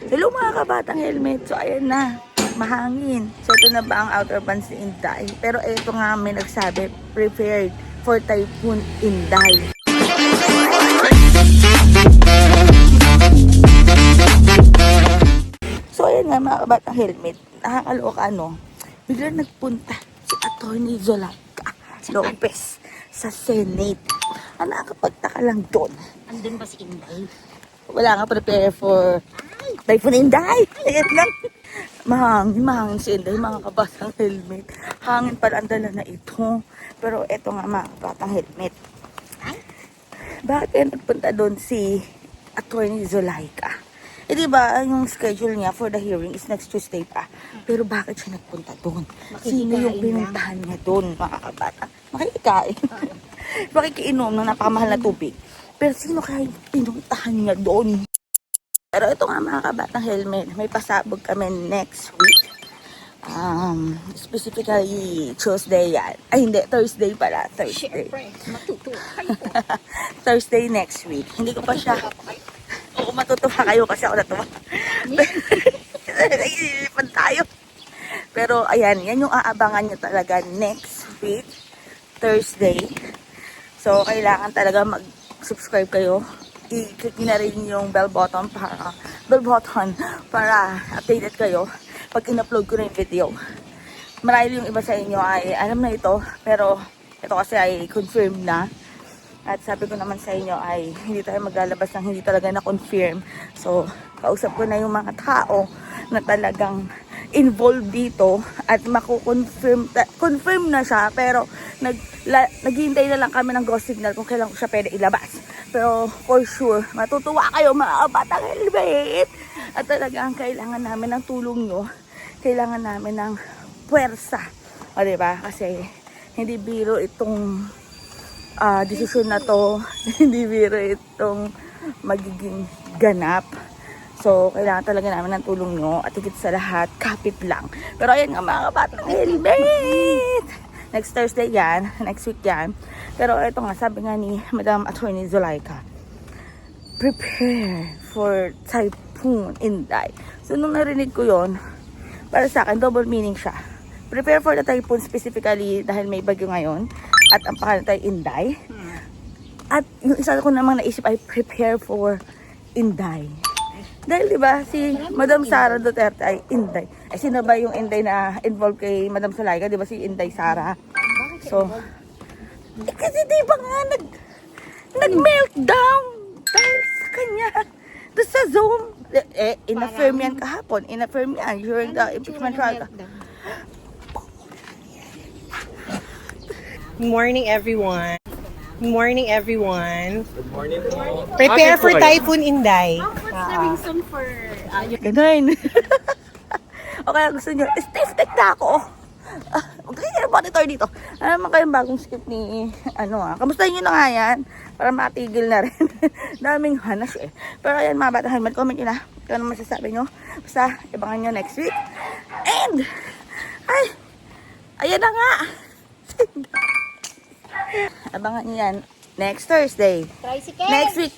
Hello mga kabatang helmet. So ayan na, mahangin. So ito na ba ang outer bands ni Inday? Pero ito nga may nagsabi, prepared for Typhoon Inday. So ayan nga mga kabatang helmet, nakakaloka biglang nagpunta si Atty. Zulaika Lopez sa Senate. Ang nakakapagtaka lang doon. Andun ba si Inday? Wala nga prepare for Typhoon Inday. Ayan lang. Mahangin si Inday, mga kabatang helmet. Hangin pala ang dala na ito. Pero eto nga mga kabatang helmet. Bakit kaya nagpunta doon si Atty. Zulaika? Eh diba, yung schedule niya for the hearing is next Tuesday pa. Pero bakit siya nagpunta doon? Sino yung pinuntahan niya doon, mga kabata? Makikikain. Makikiinom ng napakamahal na tubig. Pero sino kaya yung pinuntahan niya doon? Pero ito nga mga kabatang helmet, may pasabog kami next week. Specifically Tuesday yan. Ay hindi, Thursday pala. Thursday. Thursday next week. Hindi ko pa siya... Oo, matutuwa kayo kasi ako natuwa. Naisilipan tayo. Pero ayan, yan yung aabangan nyo talaga next week, Thursday. So, kailangan talaga mag-subscribe kayo. I-click na rin yung bell button para updated kayo pag in-upload ko na yung video. Marahil yung iba sa inyo ay alam na ito, pero ito kasi ay confirmed na. At sabi ko naman sa inyo ay hindi tayo maglalabas ng hindi talaga na-confirm. So, kausap ko na yung mga tao na talagang involved dito at confirm na siya, pero naghihintay na lang kami ng go signal kung kailan ko siya pwede ilabas. Pero for sure, matutuwa kayo mga batang helmet. At talagang kailangan namin ng tulong nyo. Kailangan namin ng puwersa. O diba? Kasi hindi biro itong desisyon na to. Hindi biro itong magiging ganap. So, kailangan talaga namin ng tulong nyo. At higit sa lahat, kapit lang. Pero ayan nga mga batang helmet. Next Thursday yan. Next week yan. Pero ito nga, sabi nga ni Madam Atty. Zulaika, prepare for Typhoon Inday. So, nung narinig ko yon, para sa akin, double meaning siya. Prepare for the typhoon specifically dahil may bagyo ngayon. At ang pangalan tayo Inday. At yung isa ko namang naisip ay prepare for Inday. Dahil diba si Madam Sara Duterte ay Inday. Ay sino ba yung Inday na involved kay Madam Zulaika? Diba si Inday Sara? So, kasi diba nga nag-meltdown dahil sa kanya. Tapos sa Zoom, in-affirm yan kahapon. In-affirm yan during the impeachment trial. Good morning, everyone. Good morning, everyone. Good morning po. Prepare for Typhoon Inday. What's the reason for... Ganun. O kaya gusto nyo, stiff-tech na ako. Magkakita ng monitor dito. Ano naman kayong bagong script ni, kamustahin nyo na nga yan. Para matigil na rin. Daming hanas eh. Pero ayan mga batang helmet, comment nyo na. Kung ano masasabi nyo. Basta, ibangan nyo next week. And, ayan na nga. Abangan nyo yan next Thursday. Tricycle! Next week.